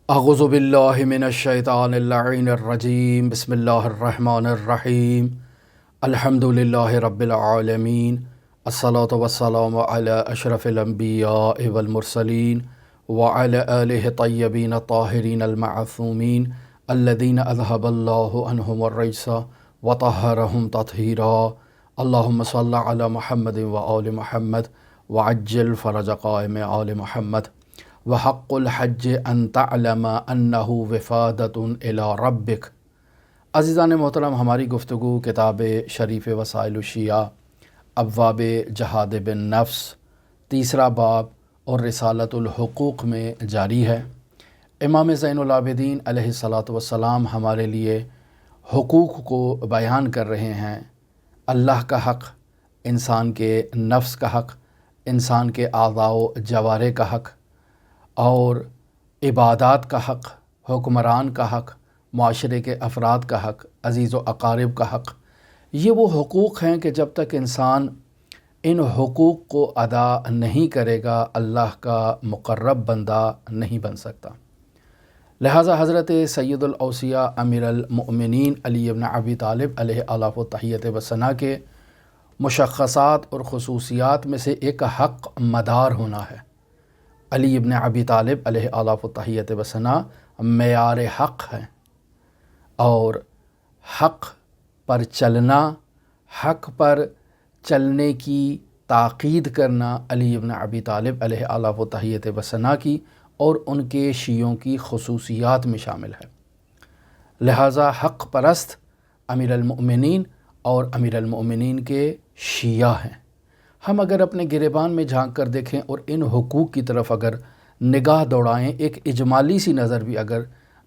اعوذ باللہ من الشیطان اللعین الرجیم بسم اللہ الرحمن الرحیم الحمد للہ رب العالمین الصلاة والسلام علی اشرف الانبیاء والمرسلین وعلی آلہ طیبین الطاہرین المعصومین الذین اذہب اللہ عنہم الرجس وطہرہم تطہیرا اللہم صل علی محمد وآل محمد وعجل فرج قائم آل محمد وحق الحج ان تعلم انہ وفادۃ الی ربک۔ عزیزان محترم، ہماری گفتگو کتاب شریف وسائل الشیعہ ابواب جہاد بالنفس تیسرا باب اور رسالۃ الحقوق میں جاری ہے۔ امام زین العابدین علیہ الصلاۃ والسلام ہمارے لیے حقوق کو بیان کر رہے ہیں۔ اللہ کا حق، انسان کے نفس کا حق، انسان کے اعضاء و جوارح کا حق، اور عبادات کا حق، حکمران کا حق، معاشرے کے افراد کا حق، عزیز و اقارب کا حق۔ یہ وہ حقوق ہیں کہ جب تک انسان ان حقوق کو ادا نہیں کرے گا اللہ کا مقرب بندہ نہیں بن سکتا۔ لہٰذا حضرت سید الاوصیاء امیر المؤمنین علی بن ابی طالب علیہ آلاف و تحیت و ثنا کے مشخصات اور خصوصیات میں سے ایک حق مدار ہونا ہے۔ علی ابن ابی طالب علیہ آلاف و تحیت و ثنا معیار حق ہے، اور حق پر چلنا، حق پر چلنے کی تاکید کرنا علی ابن ابی طالب علیہ آلاف و تحیت و ثنا کی اور ان کے شیعوں کی خصوصیات میں شامل ہے۔ لہٰذا حق پرست امیر المؤمنین اور امیر المؤمنین کے شیعہ ہیں۔ ہم اگر اپنے گریبان میں جھانک کر دیکھیں اور ان حقوق کی طرف اگر نگاہ دوڑائیں، ایک اجمالی سی نظر بھی اگر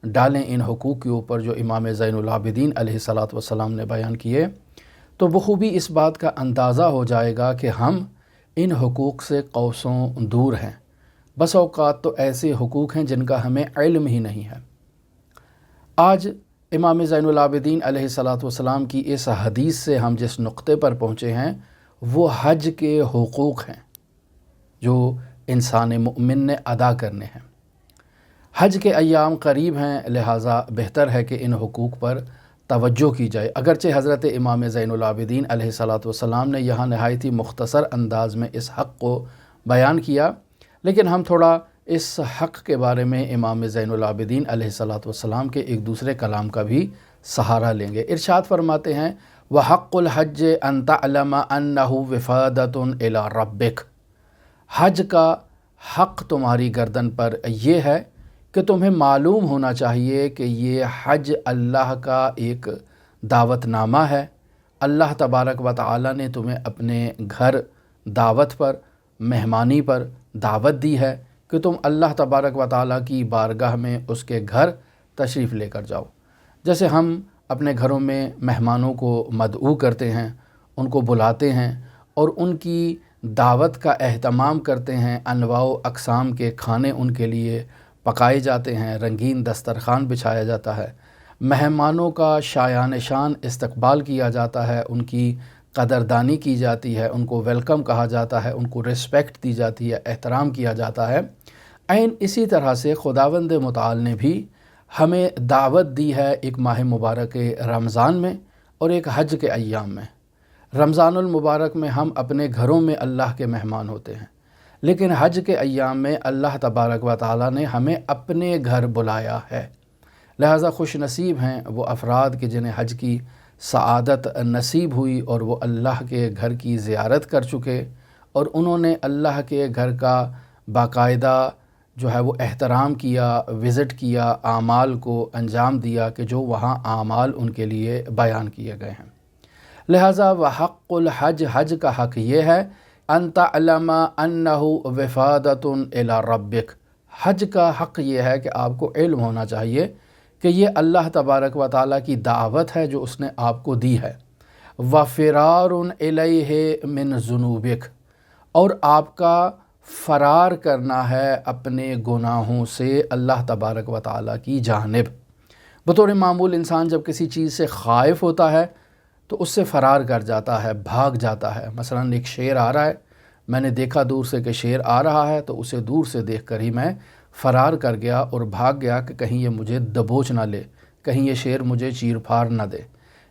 ڈالیں ان حقوق کے اوپر جو امام زین العابدین علیہ الصلاۃ والسلام نے بیان کیے، تو بخوبی اس بات کا اندازہ ہو جائے گا کہ ہم ان حقوق سے کوسوں دور ہیں۔ بس اوقات تو ایسے حقوق ہیں جن کا ہمیں علم ہی نہیں ہے۔ آج امام زین العابدین علیہ الصلاۃ والسلام کی اس حدیث سے ہم جس نقطے پر پہنچے ہیں وہ حج کے حقوق ہیں جو انسان مومن نے ادا کرنے ہیں۔ حج کے ایام قریب ہیں، لہٰذا بہتر ہے کہ ان حقوق پر توجہ کی جائے۔ اگرچہ حضرت امام زین العابدین علیہ الصلاۃ والسلام نے یہاں نہایت ہی مختصر انداز میں اس حق کو بیان کیا، لیکن ہم تھوڑا اس حق کے بارے میں امام زین العابدین علیہ الصلاۃ والسلام کے ایک دوسرے کلام کا بھی سہارا لیں گے۔ ارشاد فرماتے ہیں وحق الحج ان تعلم انہ وفادۃ الی ربک۔ حج کا حق تمہاری گردن پر یہ ہے کہ تمہیں معلوم ہونا چاہیے کہ یہ حج اللہ کا ایک دعوت نامہ ہے۔ اللہ تبارک و تعالی نے تمہیں اپنے گھر دعوت پر، مہمانی پر دعوت دی ہے کہ تم اللہ تبارک و تعالی کی بارگاہ میں اس کے گھر تشریف لے کر جاؤ۔ جیسے ہم اپنے گھروں میں مہمانوں کو مدعو کرتے ہیں، ان کو بلاتے ہیں اور ان کی دعوت کا اہتمام کرتے ہیں، انواع و اقسام کے کھانے ان کے لیے پکائے جاتے ہیں، رنگین دسترخوان بچھایا جاتا ہے، مہمانوں کا شایان شان استقبال کیا جاتا ہے، ان کی قدردانی کی جاتی ہے، ان کو ویلکم کہا جاتا ہے، ان کو رسپیکٹ دی جاتی ہے، احترام کیا جاتا ہے۔ عین اسی طرح سے خداوند متعال نے بھی ہمیں دعوت دی ہے ایک ماہ مبارک رمضان میں اور ایک حج کے ایام میں۔ رمضان المبارک میں ہم اپنے گھروں میں اللہ کے مہمان ہوتے ہیں، لیکن حج کے ایام میں اللہ تبارک و تعالی نے ہمیں اپنے گھر بلایا ہے۔ لہٰذا خوش نصیب ہیں وہ افراد کہ جنہیں حج کی سعادت نصیب ہوئی اور وہ اللہ کے گھر کی زیارت کر چکے اور انہوں نے اللہ کے گھر کا باقاعدہ جو ہے وہ احترام کیا، وزٹ کیا، اعمال کو انجام دیا کہ جو وہاں اعمال ان کے لیے بیان کیے گئے ہیں۔ لہٰذا وحق الحج، حج کا حق یہ ہے ان تعلم انہ وفادۃ الی ربک۔ حج کا حق یہ ہے کہ آپ کو علم ہونا چاہیے کہ یہ اللہ تبارک و تعالیٰ کی دعوت ہے جو اس نے آپ کو دی ہے۔ وفرار الیہ من ذنوبک، اور آپ کا فرار کرنا ہے اپنے گناہوں سے اللہ تبارک و تعالیٰ کی جانب۔ بطور معمول انسان جب کسی چیز سے خائف ہوتا ہے تو اس سے فرار کر جاتا ہے، بھاگ جاتا ہے۔ مثلاً ایک شیر آ رہا ہے، میں نے دیکھا دور سے کہ شیر آ رہا ہے تو اسے دور سے دیکھ کر ہی میں فرار کر گیا اور بھاگ گیا کہ کہیں یہ مجھے دبوچ نہ لے، کہیں یہ شیر مجھے چیر پھاڑ نہ دے۔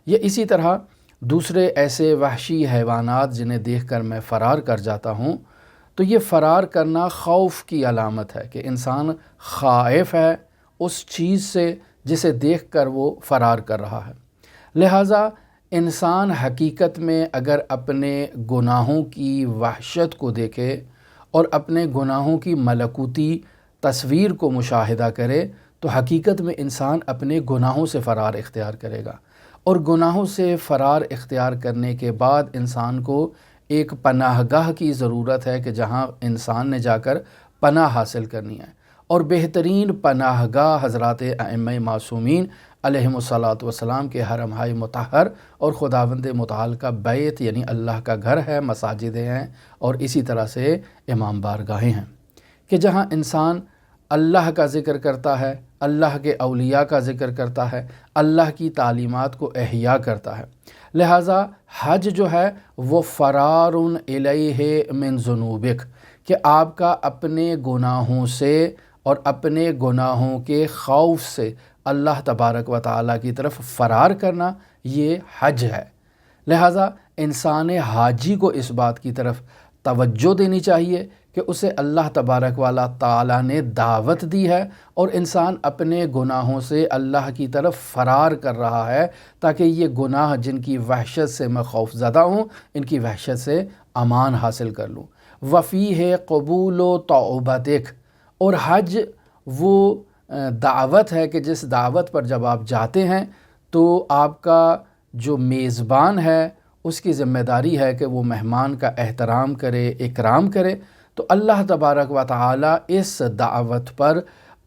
یہ اسی طرح دوسرے ایسے وحشی حیوانات جنہیں دیکھ کر میں فرار کر جاتا ہوں، تو یہ فرار کرنا خوف کی علامت ہے کہ انسان خائف ہے اس چیز سے جسے دیکھ کر وہ فرار کر رہا ہے۔ لہٰذا انسان حقیقت میں اگر اپنے گناہوں کی وحشت کو دیکھے اور اپنے گناہوں کی ملکوتی تصویر کو مشاہدہ کرے تو حقیقت میں انسان اپنے گناہوں سے فرار اختیار کرے گا، اور گناہوں سے فرار اختیار کرنے کے بعد انسان کو ایک پناہ گاہ کی ضرورت ہے کہ جہاں انسان نے جا کر پناہ حاصل کرنی ہے، اور بہترین پناہ گاہ حضرات ائمہ معصومین علیہم الصلاۃ والسلام کے حرمہائے مطہر اور خداوند متعال کا بیت یعنی اللہ کا گھر ہے، مساجدیں ہیں، اور اسی طرح سے امام بارگاہیں ہیں کہ جہاں انسان اللہ کا ذکر کرتا ہے، اللہ کے اولیاء کا ذکر کرتا ہے، اللہ کی تعلیمات کو احیاء کرتا ہے۔ لہٰذا حج جو ہے وہ فرار الیہ من ذنوبک، کہ آپ کا اپنے گناہوں سے اور اپنے گناہوں کے خوف سے اللہ تبارک و تعالیٰ کی طرف فرار کرنا، یہ حج ہے۔ لہٰذا انسان حاجی کو اس بات کی طرف توجہ دینی چاہیے کہ اسے اللہ تبارک و تعالیٰ نے دعوت دی ہے اور انسان اپنے گناہوں سے اللہ کی طرف فرار کر رہا ہے تاکہ یہ گناہ جن کی وحشت سے میں خوف زدہ ہوں، ان کی وحشت سے امان حاصل کر لوں۔ وفیہ قبول و توبتک، اور حج وہ دعوت ہے کہ جس دعوت پر جب آپ جاتے ہیں تو آپ کا جو میزبان ہے اس کی ذمہ داری ہے کہ وہ مہمان کا احترام کرے، اکرام کرے۔ تو اللہ تبارک و تعالیٰ اس دعوت پر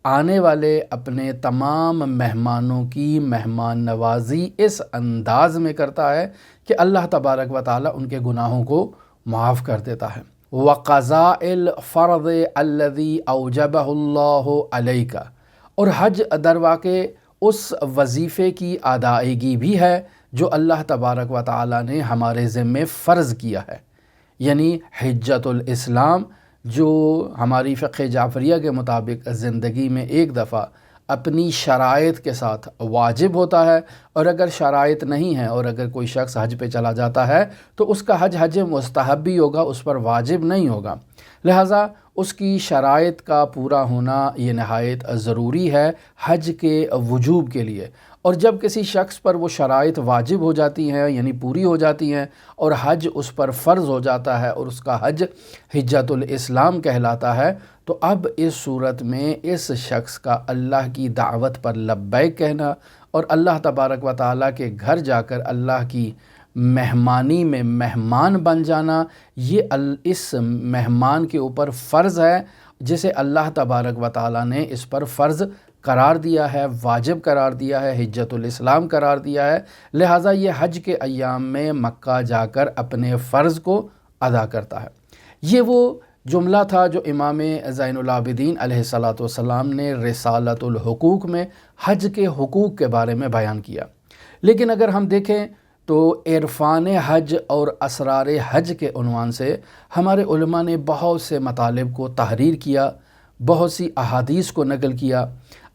آنے والے اپنے تمام مہمانوں کی مہمان نوازی اس انداز میں کرتا ہے کہ اللہ تبارک و تعالیٰ ان کے گناہوں کو معاف کر دیتا ہے۔ وَقَضَاءِ الْفَرْضِ الَّذِي أَوْجَبَهُ اللَّهُ عَلَيْكَ، اور حج در واقع اس وظیفے کی ادائیگی بھی ہے جو اللہ تبارک و تعالیٰ نے ہمارے ذمے فرض کیا ہے، یعنی حجۃ الاسلام، جو ہماری فقہ جعفریہ کے مطابق زندگی میں ایک دفعہ اپنی شرائط کے ساتھ واجب ہوتا ہے، اور اگر شرائط نہیں ہیں اور اگر کوئی شخص حج پہ چلا جاتا ہے تو اس کا حج مستحب بھی ہوگا، اس پر واجب نہیں ہوگا۔ لہٰذا اس کی شرائط کا پورا ہونا یہ نہایت ضروری ہے حج کے وجوب کے لیے، اور جب کسی شخص پر وہ شرائط واجب ہو جاتی ہیں یعنی پوری ہو جاتی ہیں اور حج اس پر فرض ہو جاتا ہے اور اس کا حج حجۃ الاسلام کہلاتا ہے، تو اب اس صورت میں اس شخص کا اللہ کی دعوت پر لبیک کہنا اور اللہ تبارک و تعالیٰ کے گھر جا کر اللہ کی مہمانی میں مہمان بن جانا، یہ اس مہمان کے اوپر فرض ہے جسے اللہ تبارک و تعالیٰ نے اس پر فرض قرار دیا ہے، واجب قرار دیا ہے، حجۃ الاسلام قرار دیا ہے۔ لہٰذا یہ حج کے ایام میں مکہ جا کر اپنے فرض کو ادا کرتا ہے۔ یہ وہ جملہ تھا جو امام زین العابدین علیہ الصلاۃ والسلام نے رسالۃ الحقوق میں حج کے حقوق کے بارے میں بیان کیا۔ لیکن اگر ہم دیکھیں تو عرفان حج اور اسرار حج کے عنوان سے ہمارے علماء نے بہت سے مطالب کو تحریر کیا، بہت سی احادیث کو نقل کیا۔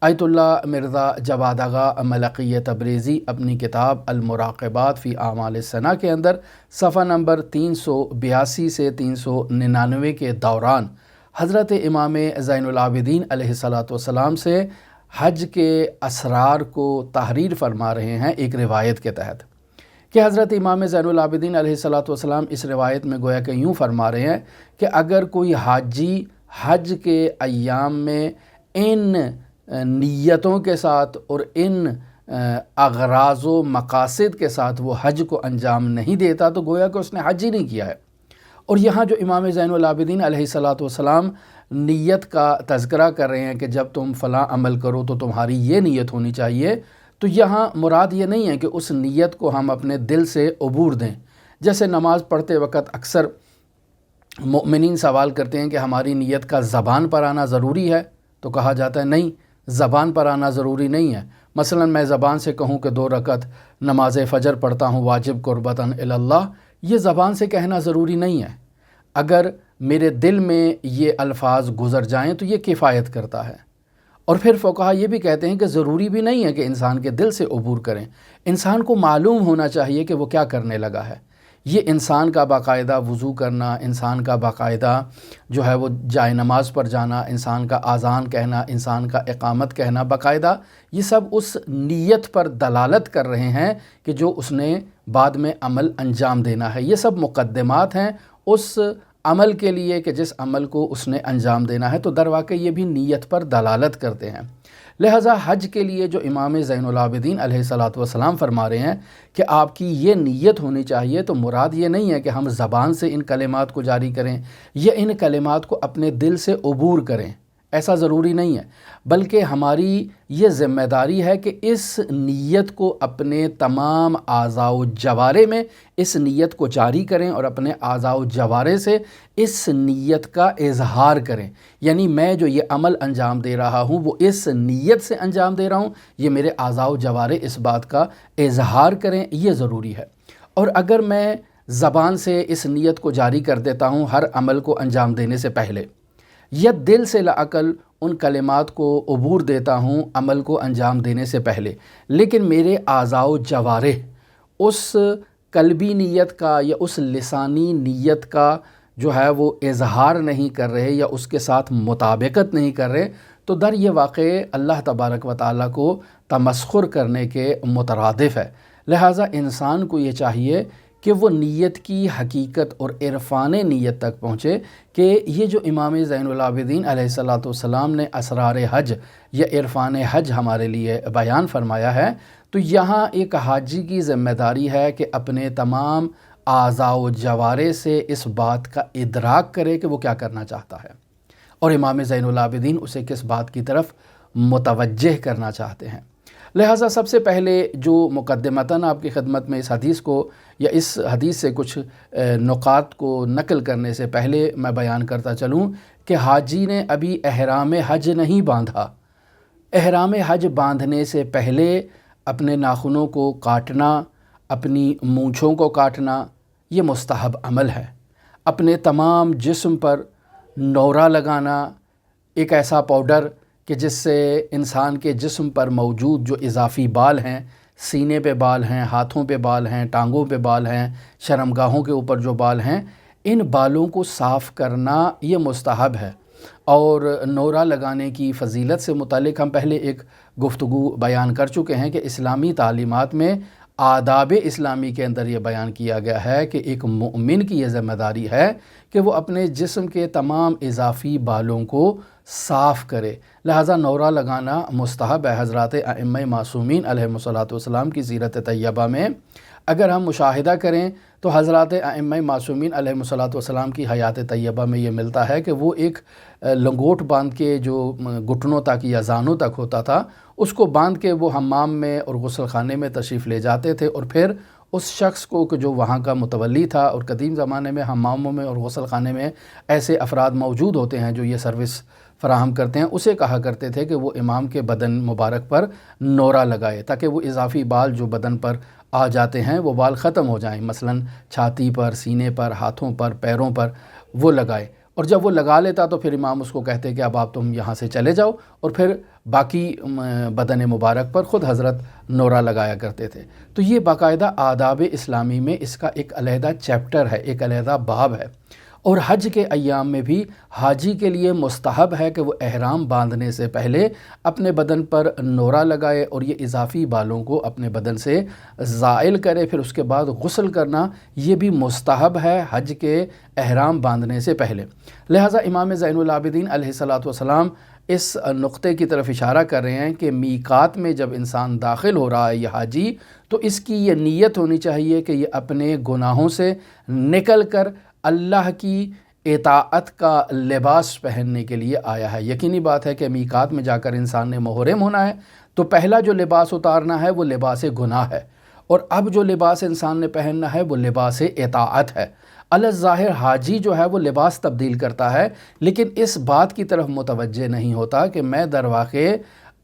آیت اللہ مرزا جواد آغا ملقی تبریزی اپنی کتاب المراقبات فی اعمال السنہ کے اندر صفحہ نمبر 382 سے 399 کے دوران حضرت امام زین العابدین علیہ الصلاۃ والسلام سے حج کے اسرار کو تحریر فرما رہے ہیں ایک روایت کے تحت، کہ حضرت امام زین العابدین علیہ الصلاۃ والسلام اس روایت میں گویا کہ یوں فرما رہے ہیں کہ اگر کوئی حاجی حج کے ایام میں ان نیتوں کے ساتھ اور ان اغراض و مقاصد کے ساتھ وہ حج کو انجام نہیں دیتا تو گویا کہ اس نے حج ہی نہیں کیا ہے۔ اور یہاں جو امام زین العابدین علیہ الصلاۃ والسلام نیت کا تذکرہ کر رہے ہیں کہ جب تم فلاں عمل کرو تو تمہاری یہ نیت ہونی چاہیے، تو یہاں مراد یہ نہیں ہے کہ اس نیت کو ہم اپنے دل سے عبور دیں۔ جیسے نماز پڑھتے وقت اکثر مؤمنین سوال کرتے ہیں کہ ہماری نیت کا زبان پر آنا ضروری ہے، تو کہا جاتا ہے نہیں، زبان پر آنا ضروری نہیں ہے۔ مثلا میں زبان سے کہوں کہ 2 رکعت نماز فجر پڑھتا ہوں واجب قربتاً الی اللہ، یہ زبان سے کہنا ضروری نہیں ہے۔ اگر میرے دل میں یہ الفاظ گزر جائیں تو یہ کفایت کرتا ہے۔ اور پھر فقہا یہ بھی کہتے ہیں کہ ضروری بھی نہیں ہے کہ انسان کے دل سے عبور کریں، انسان کو معلوم ہونا چاہیے کہ وہ کیا کرنے لگا ہے۔ یہ انسان کا باقاعدہ وضو کرنا، انسان کا باقاعدہ جو ہے وہ جائے نماز پر جانا، انسان کا اذان کہنا، انسان کا اقامت کہنا باقاعدہ، یہ سب اس نیت پر دلالت کر رہے ہیں کہ جو اس نے بعد میں عمل انجام دینا ہے۔ یہ سب مقدمات ہیں اس عمل کے لیے کہ جس عمل کو اس نے انجام دینا ہے، تو در واقع یہ بھی نیت پر دلالت کرتے ہیں۔ لہٰذا حج کے لیے جو امام زین العابدین علیہ السلام فرما رہے ہیں کہ آپ کی یہ نیت ہونی چاہیے، تو مراد یہ نہیں ہے کہ ہم زبان سے ان کلمات کو جاری کریں یا ان کلمات کو اپنے دل سے عبور کریں، ایسا ضروری نہیں ہے، بلکہ ہماری یہ ذمہ داری ہے کہ اس نیت کو اپنے تمام اعضاء و جوارے میں اس نیت کو جاری کریں اور اپنے اعضاء و جوارے سے اس نیت کا اظہار کریں۔ یعنی میں جو یہ عمل انجام دے رہا ہوں وہ اس نیت سے انجام دے رہا ہوں، یہ میرے اعضاء و جوارے اس بات کا اظہار کریں، یہ ضروری ہے۔ اور اگر میں زبان سے اس نیت کو جاری کر دیتا ہوں ہر عمل کو انجام دینے سے پہلے، یا دل سے لاعقل ان کلمات کو عبور دیتا ہوں عمل کو انجام دینے سے پہلے، لیکن میرے اعضاء و جوارح اس قلبی نیت کا یا اس لسانی نیت کا جو ہے وہ اظہار نہیں کر رہے یا اس کے ساتھ مطابقت نہیں کر رہے، تو در یہ واقع اللہ تبارک و تعالیٰ کو تمسخر کرنے کے مترادف ہے۔ لہٰذا انسان کو یہ چاہیے کہ وہ نیت کی حقیقت اور عرفان نیت تک پہنچے کہ یہ جو امام زین العابدین علیہ السلام نے اسرار حج یا عرفان حج ہمارے لیے بیان فرمایا ہے، تو یہاں ایک حاجی کی ذمہ داری ہے کہ اپنے تمام اعضاء و جوارے سے اس بات کا ادراک کرے کہ وہ کیا کرنا چاہتا ہے، اور امام زین العابدین اسے کس بات کی طرف متوجہ کرنا چاہتے ہیں۔ لہٰذا سب سے پہلے جو مقدمتاً آپ کی خدمت میں اس حدیث کو یا اس حدیث سے کچھ نکات کو نقل کرنے سے پہلے میں بیان کرتا چلوں کہ حاجی نے ابھی احرام حج نہیں باندھا۔ احرام حج باندھنے سے پہلے اپنے ناخنوں کو کاٹنا، اپنی مونچھوں کو کاٹنا، یہ مستحب عمل ہے۔ اپنے تمام جسم پر نورا لگانا، ایک ایسا پاؤڈر کہ جس سے انسان کے جسم پر موجود جو اضافی بال ہیں، سینے پہ بال ہیں، ہاتھوں پہ بال ہیں، ٹانگوں پہ بال ہیں، شرمگاہوں کے اوپر جو بال ہیں، ان بالوں کو صاف کرنا یہ مستحب ہے۔ اور نورا لگانے کی فضیلت سے متعلق ہم پہلے ایک گفتگو بیان کر چکے ہیں کہ اسلامی تعلیمات میں آداب اسلامی کے اندر یہ بیان کیا گیا ہے کہ ایک مومن کی یہ ذمہ داری ہے کہ وہ اپنے جسم کے تمام اضافی بالوں کو صاف کرے۔ لہٰذا نورا لگانا مستحب ہے۔ حضرات ائمہ معصومین علیہ السلام کی سیرت طیبہ میں اگر ہم مشاہدہ کریں تو حضرات ائمہ معصومین علیہ السلام کی حیات طیبہ میں یہ ملتا ہے کہ وہ ایک لنگوٹ باندھ کے جو گھٹنوں تک یا زانوں تک ہوتا تھا، اس کو باندھ کے وہ حمام میں اور غسل خانے میں تشریف لے جاتے تھے، اور پھر اس شخص کو کہ جو وہاں کا متولی تھا، اور قدیم زمانے میں حماموں میں اور غسل خانے میں ایسے افراد موجود ہوتے ہیں جو یہ سروس فراہم کرتے ہیں، اسے کہا کرتے تھے کہ وہ امام کے بدن مبارک پر نورا لگائے تاکہ وہ اضافی بال جو بدن پر آ جاتے ہیں وہ بال ختم ہو جائیں، مثلاً چھاتی پر، سینے پر، ہاتھوں پر، پیروں پر وہ لگائے۔ اور جب وہ لگا لیتا تو پھر امام اس کو کہتے کہ اب آپ تم یہاں سے چلے جاؤ، اور پھر باقی بدن مبارک پر خود حضرت نورا لگایا کرتے تھے۔ تو یہ باقاعدہ آداب اسلامی میں اس کا ایک علیحدہ چیپٹر ہے، ایک علیحدہ باب ہے۔ اور حج کے ایام میں بھی حاجی کے لیے مستحب ہے کہ وہ احرام باندھنے سے پہلے اپنے بدن پر نورا لگائے اور یہ اضافی بالوں کو اپنے بدن سے زائل کرے، پھر اس کے بعد غسل کرنا یہ بھی مستحب ہے حج کے احرام باندھنے سے پہلے۔ لہٰذا امام زین العابدین علیہ السلام اس نقطے کی طرف اشارہ کر رہے ہیں کہ میقات میں جب انسان داخل ہو رہا ہے یہ حاجی، تو اس کی یہ نیت ہونی چاہیے کہ یہ اپنے گناہوں سے نکل کر اللہ کی اطاعت کا لباس پہننے کے لیے آیا ہے۔ یقینی بات ہے کہ میقات میں جا کر انسان نے محرم ہونا ہے، تو پہلا جو لباس اتارنا ہے وہ لباس گناہ ہے، اور اب جو لباس انسان نے پہننا ہے وہ لباس اطاعت ہے۔ الظاہر حاجی جو ہے وہ لباس تبدیل کرتا ہے، لیکن اس بات کی طرف متوجہ نہیں ہوتا کہ میں در واقع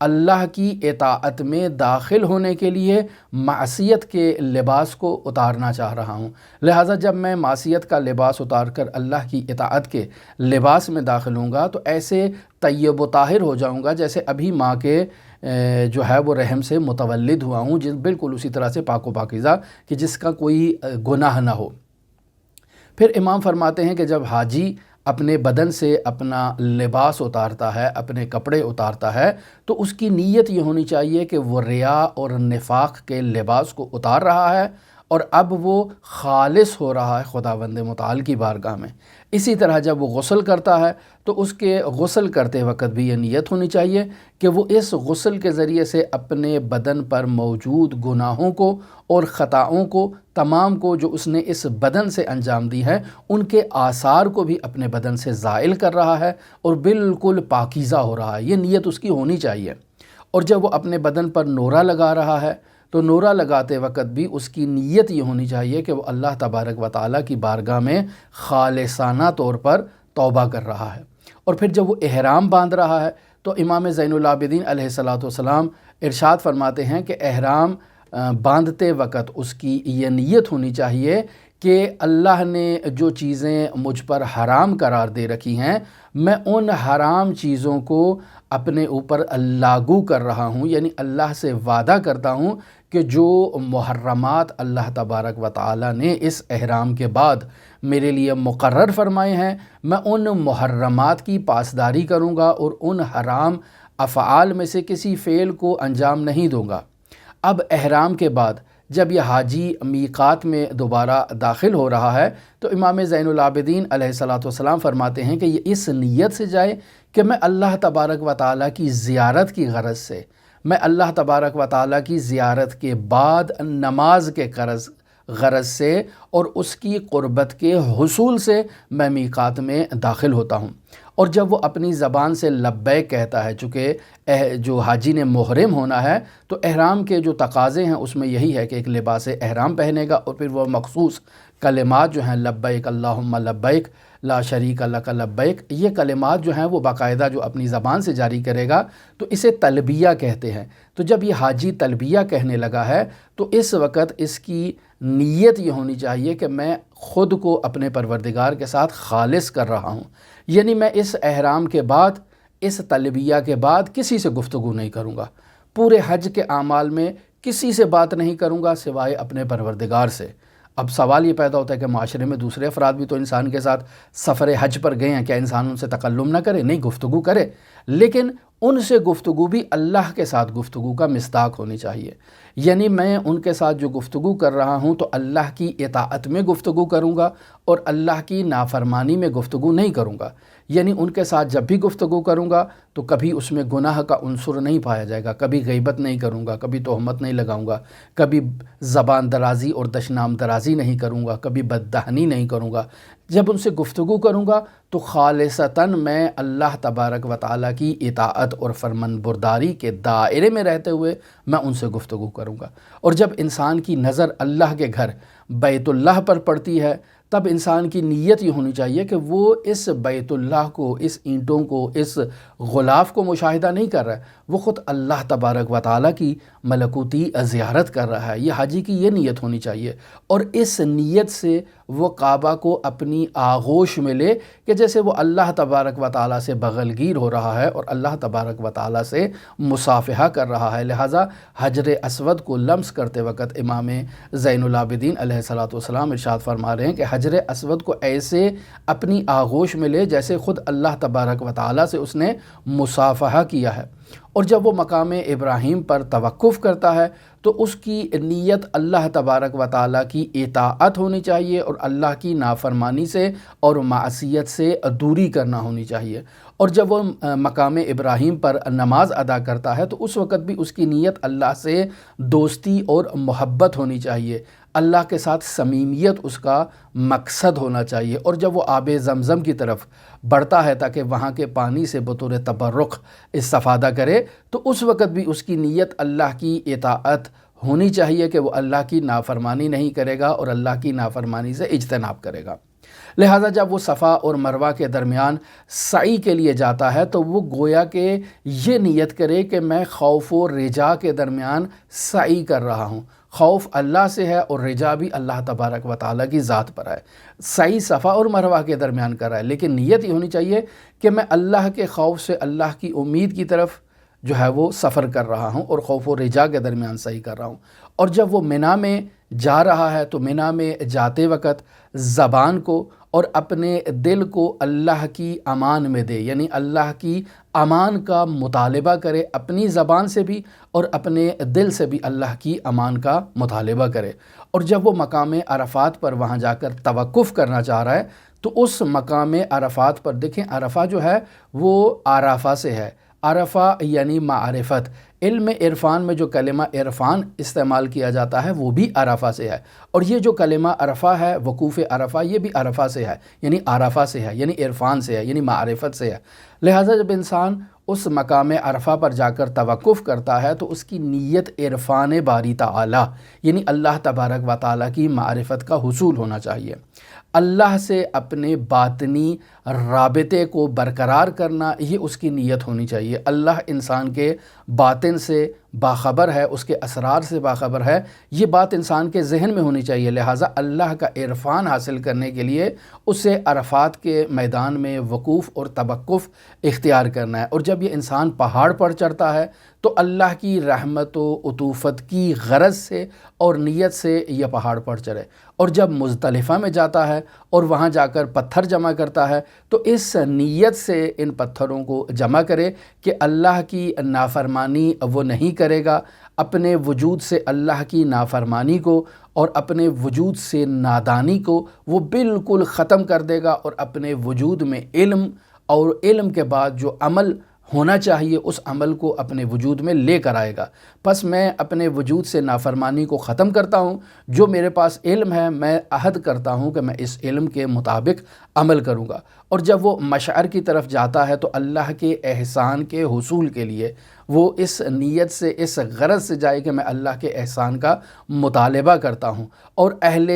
اللہ کی اطاعت میں داخل ہونے کے لیے معصیت کے لباس کو اتارنا چاہ رہا ہوں۔ لہٰذا جب میں معصیت کا لباس اتار کر اللہ کی اطاعت کے لباس میں داخل ہوں گا تو ایسے طیب و طاہر ہو جاؤں گا جیسے ابھی ماں کے جو ہے وہ رحم سے متولد ہوا ہوں، بالکل اسی طرح سے پاک و پاکیزہ کہ جس کا کوئی گناہ نہ ہو۔ پھر امام فرماتے ہیں کہ جب حاجی اپنے بدن سے اپنا لباس اتارتا ہے، اپنے کپڑے اتارتا ہے، تو اس کی نیت یہ ہونی چاہیے کہ وہ ریا اور نفاق کے لباس کو اتار رہا ہے اور اب وہ خالص ہو رہا ہے خداوند متعال کی بارگاہ میں۔ اسی طرح جب وہ غسل کرتا ہے تو اس کے غسل کرتے وقت بھی یہ نیت ہونی چاہیے کہ وہ اس غسل کے ذریعے سے اپنے بدن پر موجود گناہوں کو اور خطاؤں کو تمام کو جو اس نے اس بدن سے انجام دی ہے ان کے آثار کو بھی اپنے بدن سے زائل کر رہا ہے اور بالکل پاکیزہ ہو رہا ہے۔ یہ نیت اس کی ہونی چاہیے۔ اور جب وہ اپنے بدن پر نورہ لگا رہا ہے تو نورہ لگاتے وقت بھی اس کی نیت یہ ہونی چاہیے کہ وہ اللہ تبارک و تعالیٰ کی بارگاہ میں خالصانہ طور پر توبہ کر رہا ہے۔ اور پھر جب وہ احرام باندھ رہا ہے تو امام زین العابدین علیہ السلام ارشاد فرماتے ہیں کہ احرام باندھتے وقت اس کی یہ نیت ہونی چاہیے کہ اللہ نے جو چیزیں مجھ پر حرام قرار دے رکھی ہیں میں ان حرام چیزوں کو اپنے اوپر لاگو کر رہا ہوں، یعنی اللہ سے وعدہ کرتا ہوں کہ جو محرمات اللہ تبارک و تعالی نے اس احرام کے بعد میرے لیے مقرر فرمائے ہیں میں ان محرمات کی پاسداری کروں گا اور ان حرام افعال میں سے کسی فعل کو انجام نہیں دوں گا۔ اب احرام کے بعد جب یہ حاجی میقات میں دوبارہ داخل ہو رہا ہے تو امام زین العابدین علیہ السلام فرماتے ہیں کہ یہ اس نیت سے جائے کہ میں اللہ تبارک و تعالیٰ کی زیارت کی غرض سے، میں اللہ تبارک و تعالیٰ کی زیارت کے بعد نماز کے غرض سے اور اس کی قربت کے حصول سے میں میقات میں داخل ہوتا ہوں۔ اور جب وہ اپنی زبان سے لبیک کہتا ہے، چونکہ جو حاجی نے محرم ہونا ہے تو احرام کے جو تقاضے ہیں اس میں یہی ہے کہ ایک لباس احرام پہنے گا اور پھر وہ مخصوص کلمات جو ہیں لبیک اللہم لبیک لا شریک لک لبیک، یہ کلمات جو ہیں وہ باقاعدہ جو اپنی زبان سے جاری کرے گا تو اسے تلبیہ کہتے ہیں۔ تو جب یہ حاجی تلبیہ کہنے لگا ہے تو اس وقت اس کی نیت یہ ہونی چاہیے کہ میں خود کو اپنے پروردگار کے ساتھ خالص کر رہا ہوں، یعنی میں اس احرام کے بعد اس تلبیہ کے بعد کسی سے گفتگو نہیں کروں گا، پورے حج کے اعمال میں کسی سے بات نہیں کروں گا سوائے اپنے پروردگار سے۔ اب سوال یہ پیدا ہوتا ہے کہ معاشرے میں دوسرے افراد بھی تو انسان کے ساتھ سفر حج پر گئے ہیں، کیا انسان ان سے تکلم نہ کرے؟ نہیں، گفتگو کرے، لیکن ان سے گفتگو بھی اللہ کے ساتھ گفتگو کا مصداق ہونی چاہیے، یعنی میں ان کے ساتھ جو گفتگو کر رہا ہوں تو اللہ کی اطاعت میں گفتگو کروں گا اور اللہ کی نافرمانی میں گفتگو نہیں کروں گا، یعنی ان کے ساتھ جب بھی گفتگو کروں گا تو کبھی اس میں گناہ کا عنصر نہیں پایا جائے گا، کبھی غیبت نہیں کروں گا، کبھی تہمت نہیں لگاؤں گا، کبھی زبان درازی اور دشنام درازی نہیں کروں گا، کبھی بددہنی نہیں کروں گا۔ جب ان سے گفتگو کروں گا تو خالصتاً میں اللہ تبارک و تعالیٰ کی اطاعت اور فرمان برداری کے دائرے میں رہتے ہوئے میں ان سے گفتگو کروں گا۔ اور جب انسان کی نظر اللہ کے گھر بیت اللہ پر پڑتی ہے تب انسان کی نیت یہ ہونی چاہیے کہ وہ اس بیت اللہ کو، اس اینٹوں کو، اس غلاف کو مشاہدہ نہیں کر رہا ہے، وہ خود اللہ تبارک و تعالیٰ کی ملکوتی زیارت کر رہا ہے۔ یہ حاجی کی یہ نیت ہونی چاہیے اور اس نیت سے وہ کعبہ کو اپنی آغوش میں لے کہ جیسے وہ اللہ تبارک و تعالیٰ سے بغل گیر ہو رہا ہے اور اللہ تبارک و تعالیٰ سے مصافحہ کر رہا ہے۔ لہٰذا حجر اسود کو لمس کرتے وقت امام زین العابدین علیہ السلام ارشاد فرما رہے ہیں کہ حجر اسود کو ایسے اپنی آغوش میں لے جیسے خود اللہ تبارک و تعالیٰ سے اس نے مصافحہ کیا ہے۔ اور جب وہ مقام ابراہیم پر توقف کرتا ہے تو اس کی نیت اللہ تبارک و تعالیٰ کی اطاعت ہونی چاہیے اور اللہ کی نافرمانی سے اور معصیت سے دوری کرنا ہونی چاہیے۔ اور جب وہ مقام ابراہیم پر نماز ادا کرتا ہے تو اس وقت بھی اس کی نیت اللہ سے دوستی اور محبت ہونی چاہیے، اللہ کے ساتھ صمیمیت اس کا مقصد ہونا چاہیے۔ اور جب وہ آب زمزم کی طرف بڑھتا ہے تاکہ وہاں کے پانی سے بطور تبرک استفادہ کرے تو اس وقت بھی اس کی نیت اللہ کی اطاعت ہونی چاہیے کہ وہ اللہ کی نافرمانی نہیں کرے گا اور اللہ کی نافرمانی سے اجتناب کرے گا۔ لہٰذا جب وہ صفا اور مروہ کے درمیان سعی کے لیے جاتا ہے تو وہ گویا کہ یہ نیت کرے کہ میں خوف و رجا کے درمیان سعی کر رہا ہوں۔ خوف اللہ سے ہے اور رجا بھی اللہ تبارک و تعالیٰ کی ذات پر ہے۔ سعی صفا اور مروہ کے درمیان کر رہا ہے، لیکن نیت یہ ہونی چاہیے کہ میں اللہ کے خوف سے اللہ کی امید کی طرف جو ہے وہ سفر کر رہا ہوں اور خوف و رجا کے درمیان سعی کر رہا ہوں۔ اور جب وہ منی میں جا رہا ہے تو منی میں جاتے وقت زبان کو اور اپنے دل کو اللہ کی امان میں دے، یعنی اللہ کی امان کا مطالبہ کرے، اپنی زبان سے بھی اور اپنے دل سے بھی اللہ کی امان کا مطالبہ کرے۔ اور جب وہ مقام عرفات پر وہاں جا کر توقف کرنا چاہ رہا ہے تو اس مقام عرفات پر دیکھیں، عرفہ جو ہے وہ عرفہ سے ہے۔ عرفہ یعنی معرفت، علم عرفان میں جو کلمہ عرفان استعمال کیا جاتا ہے وہ بھی عرفہ سے ہے، اور یہ جو کلمہ عرفہ ہے، وقوف عرفہ، یہ بھی عرفہ سے ہے، یعنی عرفہ سے ہے، یعنی عرفان سے ہے، یعنی معرفت سے ہے۔ لہٰذا جب انسان اس مقام عرفہ پر جا کر توقف کرتا ہے تو اس کی نیت عرفان باری تعالیٰ، یعنی اللہ تبارک و تعالیٰ کی معرفت کا حصول ہونا چاہیے۔ اللہ سے اپنے باطنی رابطے کو برقرار کرنا، یہ اس کی نیت ہونی چاہیے۔ اللہ انسان کے باطن سے باخبر ہے، اس کے اسرار سے باخبر ہے، یہ بات انسان کے ذہن میں ہونی چاہیے۔ لہٰذا اللہ کا عرفان حاصل کرنے کے لیے اسے عرفات کے میدان میں وقوف اور توقف اختیار کرنا ہے۔ اور جب یہ انسان پہاڑ پر چڑھتا ہے تو اللہ کی رحمت و عطوفت کی غرض سے اور نیت سے یہ پہاڑ پر چڑھے۔ اور جب مزدلفہ میں جاتا ہے اور وہاں جا کر پتھر جمع کرتا ہے تو اس نیت سے ان پتھروں کو جمع کرے کہ اللہ کی نافرمانی وہ نہیں کرے گا، اپنے وجود سے اللہ کی نافرمانی کو اور اپنے وجود سے نادانی کو وہ بالکل ختم کر دے گا، اور اپنے وجود میں علم اور علم کے بعد جو عمل ہونا چاہیے اس عمل کو اپنے وجود میں لے کر آئے گا۔ پس میں اپنے وجود سے نافرمانی کو ختم کرتا ہوں، جو میرے پاس علم ہے میں عہد کرتا ہوں کہ میں اس علم کے مطابق عمل کروں گا۔ اور جب وہ مشعر کی طرف جاتا ہے تو اللہ کے احسان کے حصول کے لیے وہ اس نیت سے، اس غرض سے جائے کہ میں اللہ کے احسان کا مطالبہ کرتا ہوں۔ اور اہل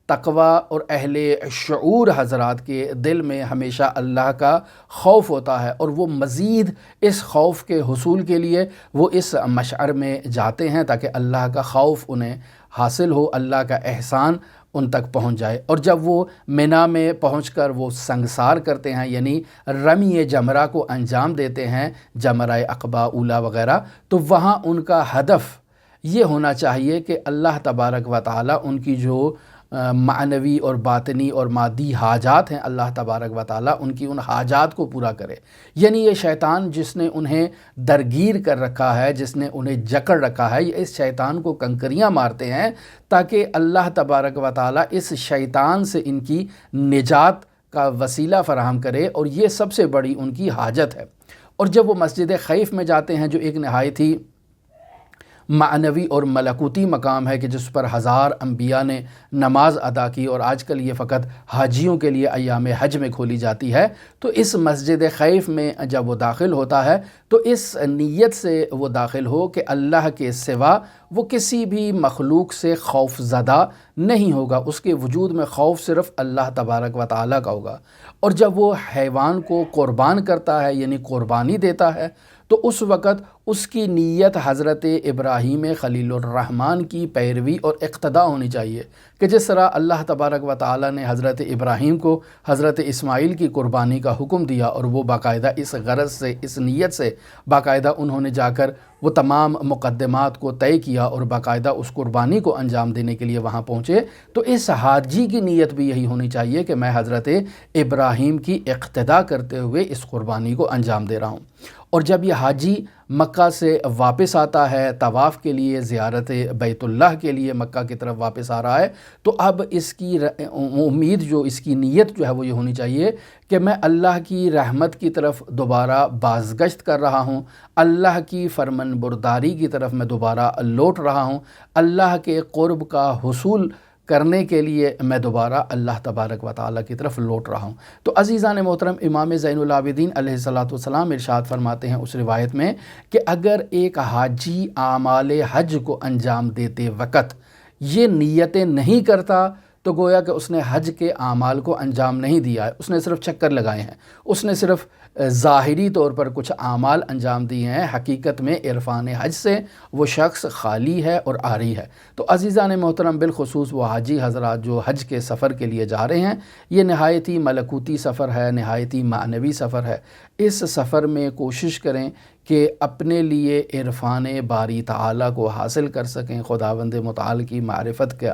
تقویٰ اور اہل شعور حضرات کے دل میں ہمیشہ اللہ کا خوف ہوتا ہے، اور وہ مزید اس خوف کے حصول کے لیے وہ اس مشعر میں جاتے ہیں تاکہ اللہ کا خوف انہیں حاصل ہو، اللہ کا احسان ان تک پہنچ جائے۔ اور جب وہ منی میں پہنچ کر وہ سنگسار کرتے ہیں، یعنی رمی جمرہ کو انجام دیتے ہیں، جمرہ عقبہ، اولیٰ وغیرہ، تو وہاں ان کا ہدف یہ ہونا چاہیے کہ اللہ تبارک و تعالیٰ ان کی جو معنوی اور باطنی اور مادی حاجات ہیں، اللہ تبارک و تعالیٰ ان کی ان حاجات کو پورا کرے۔ یعنی یہ شیطان جس نے انہیں درگیر کر رکھا ہے، جس نے انہیں جکڑ رکھا ہے، یہ اس شیطان کو کنکریاں مارتے ہیں تاکہ اللہ تبارک و تعالیٰ اس شیطان سے ان کی نجات کا وسیلہ فراہم کرے، اور یہ سب سے بڑی ان کی حاجت ہے۔ اور جب وہ مسجد خیف میں جاتے ہیں جو ایک نہایت ہی معنوی اور ملکوتی مقام ہے کہ جس پر ہزار انبیاء نے نماز ادا کی، اور آج کل یہ فقط حاجیوں کے لیے ایام حج میں کھولی جاتی ہے، تو اس مسجد خیف میں جب وہ داخل ہوتا ہے تو اس نیت سے وہ داخل ہو کہ اللہ کے سوا وہ کسی بھی مخلوق سے خوف زدہ نہیں ہوگا، اس کے وجود میں خوف صرف اللہ تبارک و تعالیٰ کا ہوگا۔ اور جب وہ حیوان کو قربان کرتا ہے، یعنی قربانی دیتا ہے، تو اس وقت اس کی نیت حضرت ابراہیم خلیل الرحمن کی پیروی اور اقتداء ہونی چاہیے کہ جس طرح اللہ تبارک و تعالیٰ نے حضرت ابراہیم کو حضرت اسماعیل کی قربانی کا حکم دیا، اور وہ باقاعدہ اس غرض سے، اس نیت سے باقاعدہ انہوں نے جا کر وہ تمام مقدمات کو طے کیا اور باقاعدہ اس قربانی کو انجام دینے کے لیے وہاں پہنچے، تو اس حاجی کی نیت بھی یہی ہونی چاہیے کہ میں حضرت ابراہیم کی اقتداء کرتے ہوئے اس قربانی کو انجام دے رہا ہوں۔ اور جب یہ حاجی مکہ سے واپس آتا ہے طواف کے لیے، زیارت بیت اللہ کے لیے مکہ کی طرف واپس آ رہا ہے، تو اب اس کی امید جو اس کی نیت جو ہے وہ یہ ہونی چاہیے کہ میں اللہ کی رحمت کی طرف دوبارہ بازگشت کر رہا ہوں، اللہ کی فرمان برداری کی طرف میں دوبارہ لوٹ رہا ہوں، اللہ کے قرب کا حصول کرنے کے لیے میں دوبارہ اللہ تبارک و تعالیٰ کی طرف لوٹ رہا ہوں۔ تو عزیزان محترم، امام زین العابدین علیہ السلام ارشاد فرماتے ہیں اس روایت میں کہ اگر ایک حاجی اعمال حج کو انجام دیتے وقت یہ نیتیں نہیں کرتا تو گویا کہ اس نے حج کے اعمال کو انجام نہیں دیا ہے، اس نے صرف چکر لگائے ہیں، اس نے صرف ظاہری طور پر کچھ اعمال انجام دیے ہیں، حقیقت میں عرفان حج سے وہ شخص خالی ہے اور عاری ہے۔ تو عزیزان محترم، بالخصوص وہ حاجی حضرات جو حج کے سفر کے لیے جا رہے ہیں، یہ نہایت ہی ملکوتی سفر ہے، نہایت ہی معنوی سفر ہے۔ اس سفر میں کوشش کریں کہ اپنے لیے عرفان باری تعالیٰ کو حاصل کر سکیں، خداوند متعال کی معرفت کا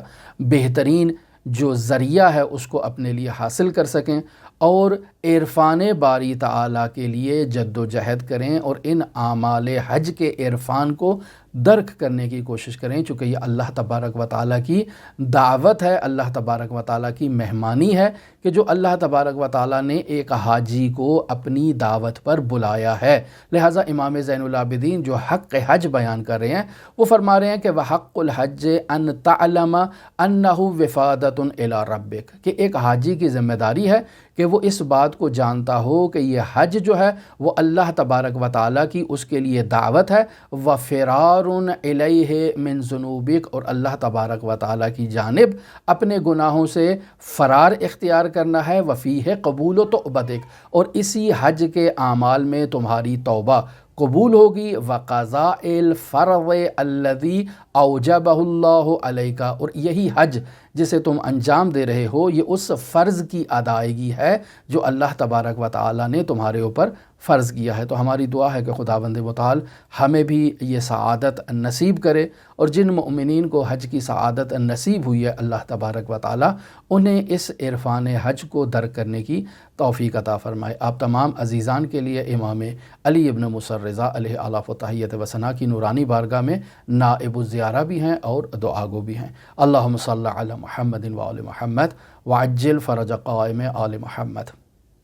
بہترین جو ذریعہ ہے اس کو اپنے لیے حاصل کر سکیں، اور عرفان باری تعالیٰ کے لیے جد و جہد کریں اور ان اعمال حج کے عرفان کو درک کرنے کی کوشش کریں، چونکہ یہ اللہ تبارک و تعالیٰ کی دعوت ہے، اللہ تبارک و تعالیٰ کی مہمانی ہے کہ جو اللہ تبارک و تعالیٰ نے ایک حاجی کو اپنی دعوت پر بلایا ہے۔ لہٰذا امام زین العابدین جو حق حج بیان کر رہے ہیں وہ فرما رہے ہیں کہ وَحَقُّ الْحَجِّ أَن تَعْلَمَ أَنَّهُ وِفَادَةٌ إِلَىٰ رَبِّكَ، کہ ایک حاجی کی ذمہ داری ہے کہ وہ اس بات کو جانتا ہو کہ یہ حج جو ہے وہ اللہ تبارک و تعالیٰ کی اس کے لیے دعوت ہے، وَفِرَارٌ إِلَيْهِ مِن ذُنُوبِكَ، اور اللہ تبارک و تعالیٰ کی جانب اپنے گناہوں سے فرار اختیار کرنا ہے، وَفِيهِ قبول تُعْبَدِكَ، اور اسی حج کے اعمال میں تمہاری توبہ قبول ہوگی، وَقَضَاءِ الْفَرْضِ الَّذِي أَوْجَبَهُ اللَّهُ عَلَيْكَ، اور یہی حج جسے تم انجام دے رہے ہو یہ اس فرض کی ادائیگی ہے جو اللہ تبارک و تعالیٰ نے تمہارے اوپر فرض کیا ہے۔ تو ہماری دعا ہے کہ خداوند متعال ہمیں بھی یہ سعادت نصیب کرے، اور جن مؤمنین کو حج کی سعادت نصیب ہوئی ہے اللہ تبارک و تعالیٰ انہیں اس عرفان حج کو درک کرنے کی توفیق عطا فرمائے۔ آپ تمام عزیزان کے لیے امام علی ابن موسیٰ الرضا علیہ الاف و تحیت و ثنا کی نورانی بارگاہ میں نائب الزیارہ بھی ہیں اور دعا گو بھی ہیں۔ اللہم صلی علی محمد و آل محمد وعجل فرج قائم آل محمد۔